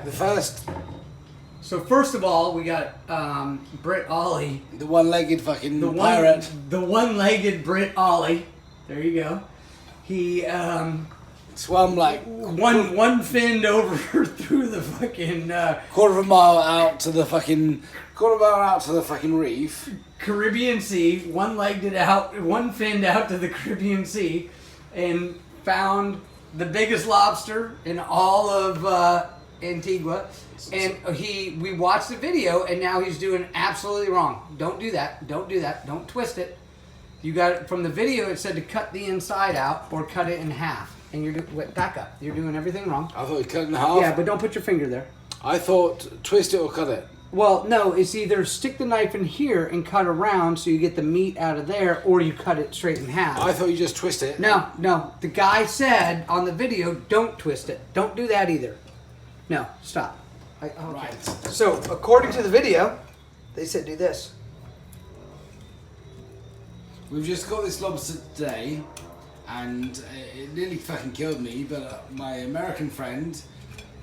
the first. So first of all, we got Britt Ollie. The one-legged fucking pirate. The one-legged Britt Ollie. There you go. He swam like one finned over through the fucking quarter of a mile out to the fucking reef. Caribbean Sea, one-legged it out, one finned out to the Caribbean Sea, and found the biggest lobster in all of Antigua. And we watched the video, and now he's doing absolutely wrong. Don't do that. Don't do that. Don't twist it. You got it from the video. It said to cut the inside out or cut it in half. And you're back up. You're doing everything wrong. I thought you cut it in half. Yeah, but don't put your finger there. I thought twist it or cut it. Well, no, it's either stick the knife in here and cut around so you get the meat out of there, or you cut it straight in half. I thought you just twist it. No. The guy said on the video, don't twist it. Don't do that either. No, stop. Okay. Right. So, according to the video, they said do this. We've just got this lobster today, and it nearly fucking killed me, but my American friend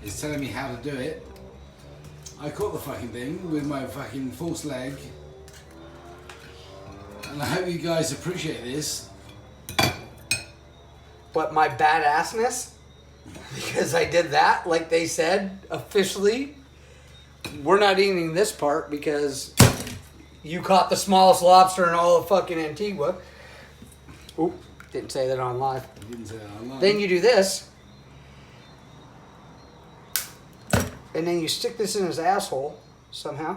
is telling me how to do it. I caught the fucking thing with my fucking false leg, and I hope you guys appreciate this. What, my badassness? Because I did that, like they said, officially. We're not eating this part because you caught the smallest lobster in all of fucking Antigua. Oop, didn't say that on live. Didn't say that on live. Then you do this. And then you stick this in his asshole somehow.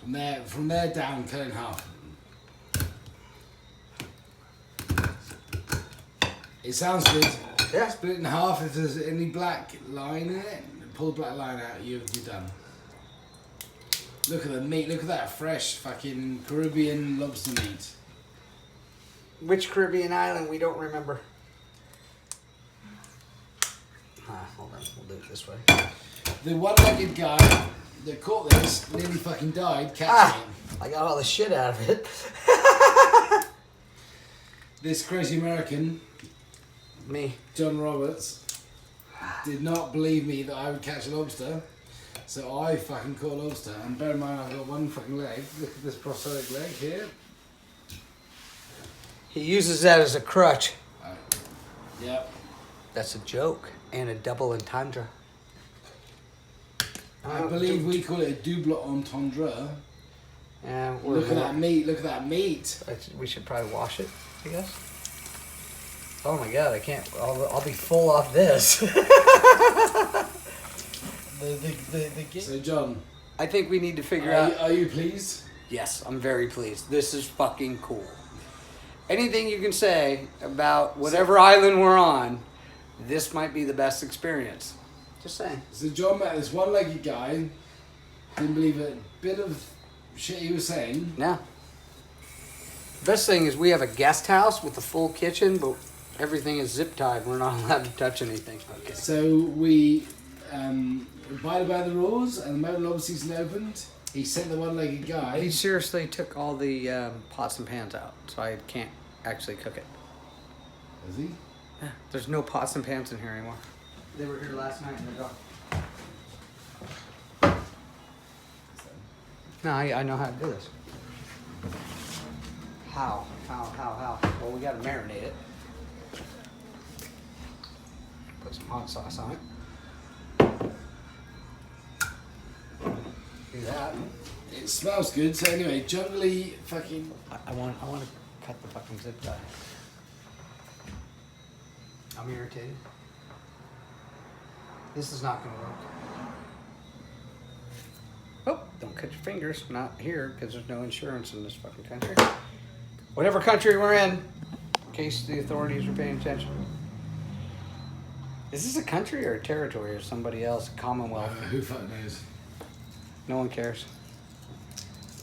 From there down, cut in half. It sounds good. Yeah. Split it in half. If there's any black line in it, pull the black line out. You're done. Look at the meat. Look at that fresh fucking Caribbean lobster meat. Which Caribbean island? We don't remember. Hold on. We'll do it this way. The one-legged guy that caught this nearly fucking died catching it. I got all the shit out of it. This crazy American, Me. John Roberts, did not believe me that I would catch a lobster. So I fucking caught a lobster. And bear in mind I've got one fucking leg. Look at this prosthetic leg here. He uses that as a crutch. Yep. That's a joke. And a double entendre. I believe we call it a double entendre. And Look at that meat. Look at that meat. We should probably wash it, I guess. Oh my god, I can't. I'll be full off this. So John, I think we need to figure out. Are you pleased? Yes, I'm very pleased. This is fucking cool. Anything you can say about whatever island we're on, this might be the best experience. Just saying. So John met this one-legged guy. Didn't believe a bit of shit he was saying. Yeah. Best thing is we have a guest house with a full kitchen, but everything is zip tied. We're not allowed to touch anything. Okay. So we abided by the rules, and the moment lobster season opened, he sent the one-legged guy. He seriously took all the pots and pans out, so I can't actually cook it. Is he? Yeah. There's no pots and pans in here anymore. They were here last night and they're gone. No, I know how to do this. How? Well, we gotta marinate it. Put some hot sauce on it. Do that. It smells good. So anyway, generally fucking. I want to cut the fucking zip tie. I'm irritated. This is not gonna work. Oh, don't cut your fingers. Not here, because there's no insurance in this fucking country. Whatever country we're in case the authorities are paying attention. Is this a country or a territory or somebody else? Commonwealth? Who fuck knows? No one cares.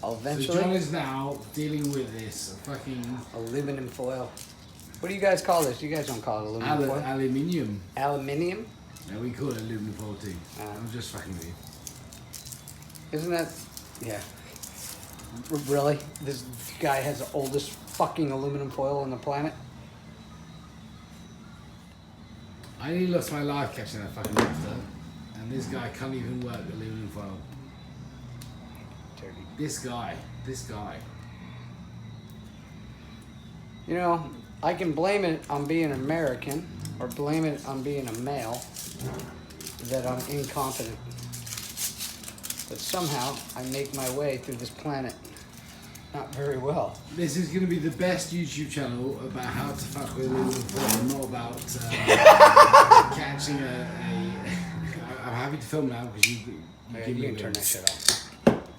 I'll So eventually. John is now dealing with this fucking Aluminum foil. What do you guys call this? You guys don't call it aluminum foil. aluminium. Aluminium? No, we call it aluminum foil too. I'm just fucking with you. Isn't that? Yeah. Really? This guy has the oldest fucking aluminum foil on the planet? I nearly lost my life catching that fucking lobster, and this guy can't even work aluminum foil. Dirty. This guy. You know, I can blame it on being American, or blame it on being a male, that I'm incompetent. But somehow, I make my way through this planet not very well. This is going to be the best YouTube channel about how to fuck with aluminum foil, not about catching I'm happy to film now because you give me You can turn that shit off.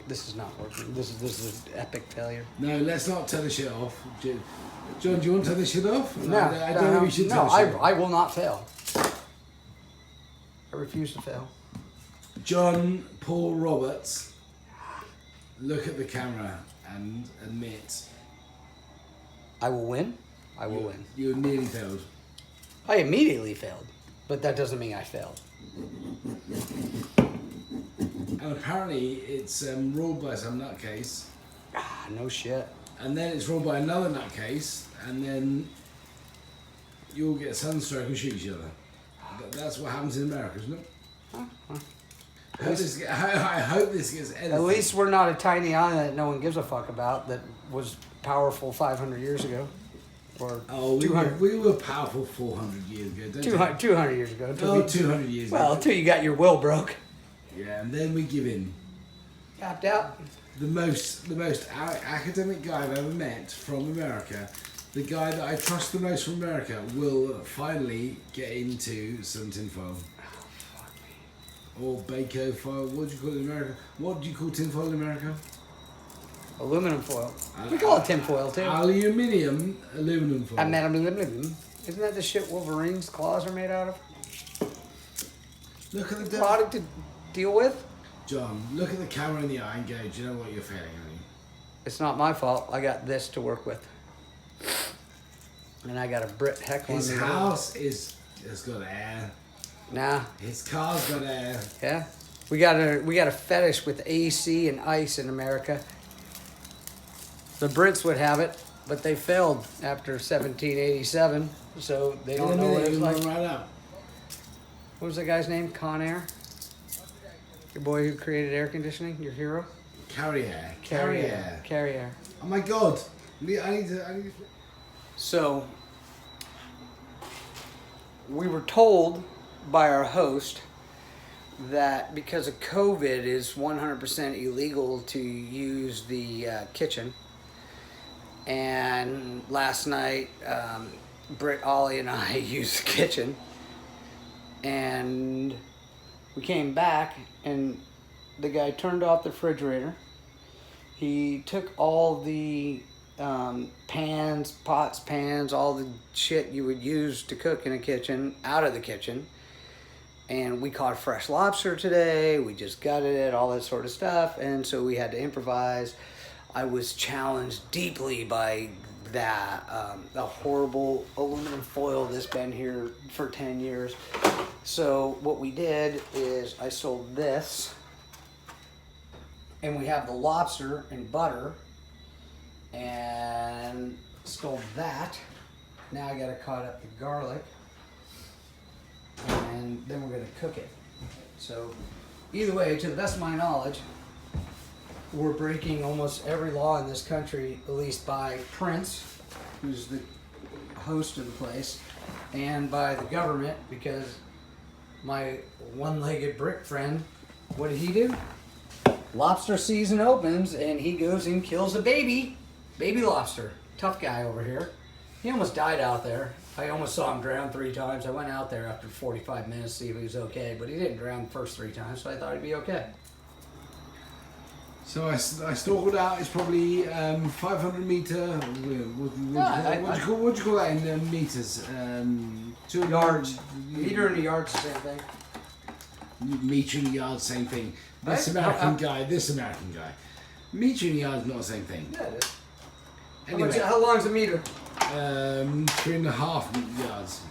This is not working. This is an epic failure. No, let's not turn the shit off. John, do you want to turn the shit off? No, I don't think we should turn the shit off. I will not fail. I refuse to fail. John Paul Roberts, look at the camera and admit. I will win. I will win. You nearly failed. I immediately failed, but that doesn't mean I failed. And apparently it's ruled by some nutcase. Ah, no shit. And then it's ruled by another nutcase, and then you'll get sunstroke and shoot each other. That's what happens in America, isn't it? I hope this gets edited. At least we're not a tiny island that no one gives a fuck about that was powerful 500 years ago. Or 200. We were powerful 400 years ago, don't 200 years ago. 200 years ago. Well, until you got your will broke. Yeah, and then we give in. Tapped out. The most academic guy I've ever met from America, the guy that I trust the most from America, will finally get into some tinfoil. Or bako foil. What do you call it in America? What do you call tinfoil in America? Aluminum foil. We call it tinfoil too. Aluminum foil. Aluminum. Isn't that the shit Wolverine's claws are made out of? Look at the product to deal with? John, look at the camera in the eye and go, do you know what you're failing at? It's not my fault. I got this to work with. And I got a Brit heckling me. His house has got air. Nah. His car's got air. Yeah. We got a fetish with AC and ice in America. The Brits would have it, but they failed after 1787, so they don't know what it's like. Right up. What was that guy's name? Con Air? Your boy who created air conditioning? Your hero? Carrier. Carrier. Oh my god. I need to... So, we were told by our host that because of COVID, it is 100% illegal to use the kitchen. And last night, Britt, Ollie, and I used the kitchen. And we came back, and the guy turned off the refrigerator. He took all the pans, pots, pans, all the shit you would use to cook in a kitchen out of the kitchen. And we caught fresh lobster today. We just gutted it, all that sort of stuff. And so we had to improvise. I was challenged deeply by that, the horrible aluminum foil that's been here for 10 years. So what we did is I sold this, and we have the lobster and butter, and stole that. Now I gotta cut up the garlic, and then we're gonna cook it. So either way, to the best of my knowledge, we're breaking almost every law in this country, at least by Prince, who's the host of the place, and by the government, because my one-legged brick friend, what did he do? Lobster season opens, and he goes and kills a baby lobster. Tough guy over here. He almost died out there. I almost saw him drown 3 times. I went out there after 45 minutes to see if he was okay, but he didn't drown the first 3 times, so I thought he'd be okay. So I stalked out. It's probably 500 meter. What do you call that in meters? 2 yards. Meter in a yard's the same thing. Meter in a yard, same thing. This American guy. Meter in a yard is not the same thing. Yeah, it is. Anyway, How long's a meter? 3.5 yards.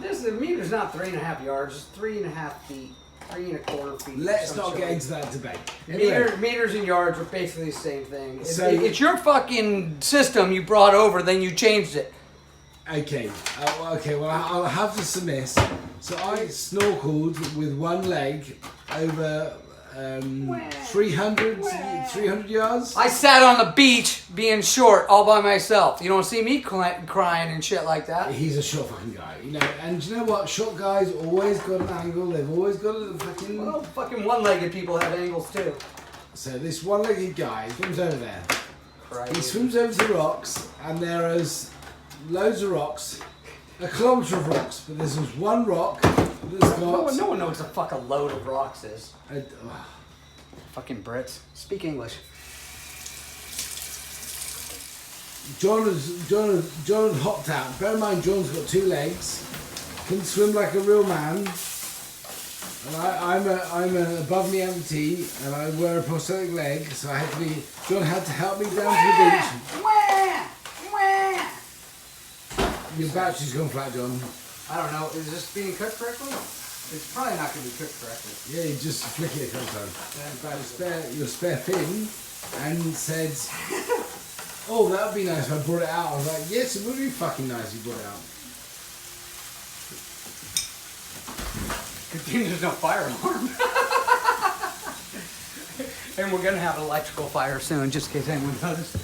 The meter's not 3.5 yards. It's 3.5 feet. 3.25 feet. Let's not get into that debate. Anyway. Meters and yards are basically the same thing. So it's your fucking system you brought over, then you changed it. Okay, well, I'll have to submit. So I snorkeled with one leg over 300 yards. I sat on the beach being short all by myself. You don't see me crying and shit like that. He's a short fucking guy, you know. And do you know what? Short guys always got an angle. They've always got a fucking. Well, fucking one-legged people have angles too. So this one-legged guy swims over there. Right. He swims over to the rocks, and there is loads of rocks, a kilometre of rocks. But there's this one rock that's got. No one knows what the fuck a load of rocks is. Oh. Fucking Brits. Speak English. John had hopped out. Bear in mind, John's got 2 legs, can swim like a real man. And I'm an above knee amputee, and I wear a prosthetic leg, so John had to help me down to the beach. Your battery's gone flat, John. I don't know. Is this being cooked correctly? It's probably not going to be cooked correctly. Yeah, you just flick it a couple times. About your spare fin, and said, "Oh, that would be nice if I brought it out." I was like, "Yes, it would be fucking nice if you brought it out." Good thing there's no fire alarm. And we're going to have an electrical fire soon, just in case anyone noticed.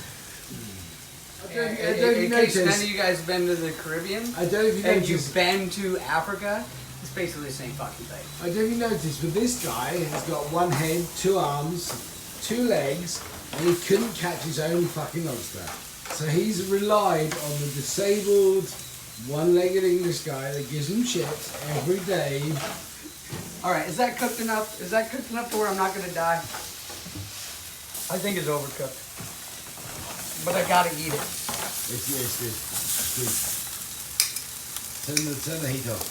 I don't In case none of you guys have been to the Caribbean, I don't know if you and noticed. you've been to Africa, it's basically the same fucking thing. I don't know if you noticed, but this guy has got 1 head, 2 arms, 2 legs, and he couldn't catch his own fucking lobster. So he's relied on the disabled, 1-legged English guy that gives him shit every day. All right, is that cooked enough? Is that cooked enough to where I'm not going to die? I think it's overcooked. But I gotta eat it. It's good. Turn the heat off.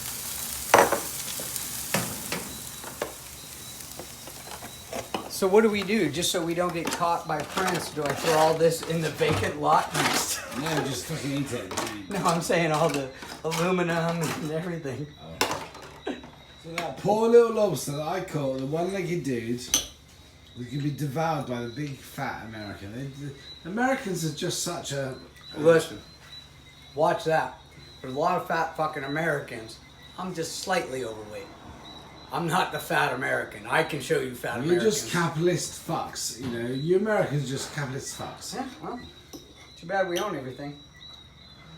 So what do we do, just so we don't get caught by France? Do I throw all this in the vacant lot next? No, just fucking eat it. No, I'm saying all the aluminum and everything. So that poor little lobster that I caught, the 1-legged dude, we could be devoured by the big fat American. The Americans are just such a. Listen, watch that. There's a lot of fat fucking Americans. I'm just slightly overweight. I'm not the fat American. I can show you fat You're Americans. just capitalist fucks, you know. You Americans are just capitalist fucks. Yeah, well, too bad we own everything.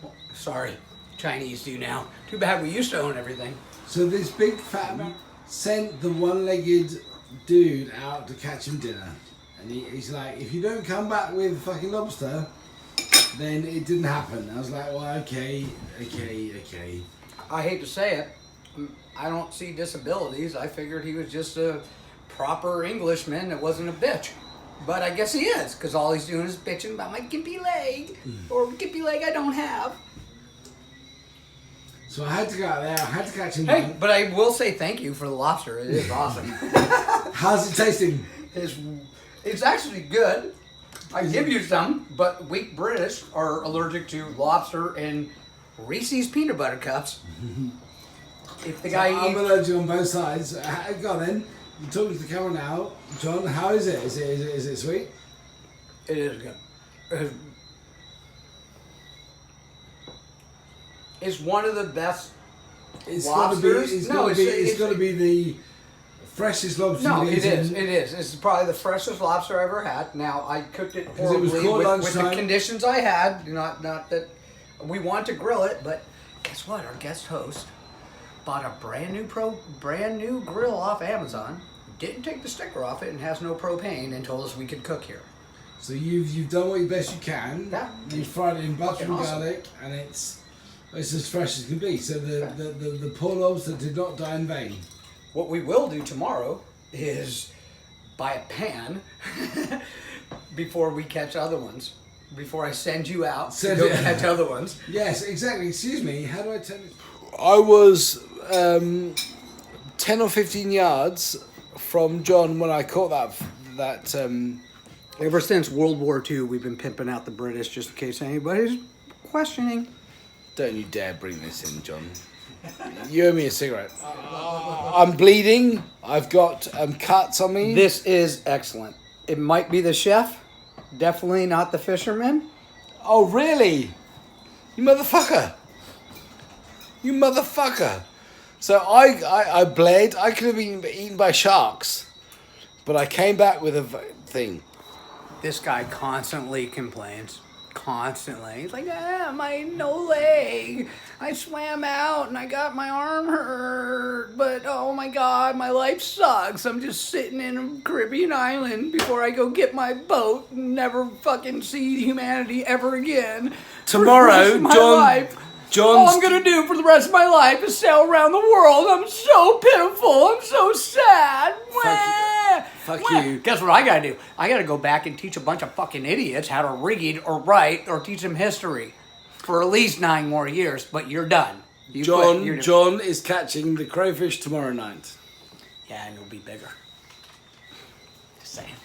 Well, sorry, Chinese do now. Too bad we used to own everything. So this big fat man sent the 1-legged dude out to catch him dinner, and he's like, "If you don't come back with fucking lobster, then it didn't happen." I was like, "Well, okay." I hate to say it, I don't see disabilities. I figured he was just a proper Englishman that wasn't a bitch. But I guess he is, because all he's doing is bitching about my gimpy leg, or gimpy leg I don't have. So I had to go out there. I had to catch him. Hey, but I will say thank you for the lobster. It is awesome. How's it tasting? It's actually good. I give you some, but weak British are allergic to lobster and Reese's peanut butter cups. If the guy I'm eats... allergic on both sides. Go on then. You're talking to the camera now, John. How is it? Is it sweet? It is good. It's one of the best lobsters. It's got to be the freshest lobster. No, you've it eaten. is. It is. It's probably the freshest lobster I ever had. Now I cooked it it was horribly caught with the lunchtime. conditions I had. Not that we want to grill it, but guess what? Our guest host bought a brand new grill off Amazon. Didn't take the sticker off it and has no propane, and told us we could cook here. So you've done what you best you can. Yeah. You fried it in butter and Awesome. garlic, and it's as fresh as can be. So the poor lobster did not die in vain. What we will do tomorrow is buy a pan before we catch other ones. Before I send you out to go catch other ones. Yes, exactly. Excuse me. How do I turn this? I was 10 or 15 yards from John when I caught that. Ever since World War II, we've been pimping out the British, just in case anybody's questioning. Don't you dare bring this in, John. You owe me a cigarette. I'm bleeding. I've got cuts on me. This is excellent. It might be the chef, definitely not the fisherman. Oh, really? You motherfucker. You motherfucker. So I bled. I could have been eaten by sharks. But I came back with a thing. This guy constantly complains. Constantly. He's like, my no leg. I swam out and I got my arm hurt. But oh my God, my life sucks. I'm just sitting in a Caribbean island before I go get my boat and never fucking see humanity ever again. Tomorrow, All I'm gonna do for the rest of my life is sail around the world. I'm so pitiful. I'm so sad. Fuck you. Guess what I gotta do? I gotta go back and teach a bunch of fucking idiots how to read or write or teach them history for at least 9 more years. But you're done. You quit. John is catching the crayfish tomorrow night. Yeah, and it'll be bigger. Just saying.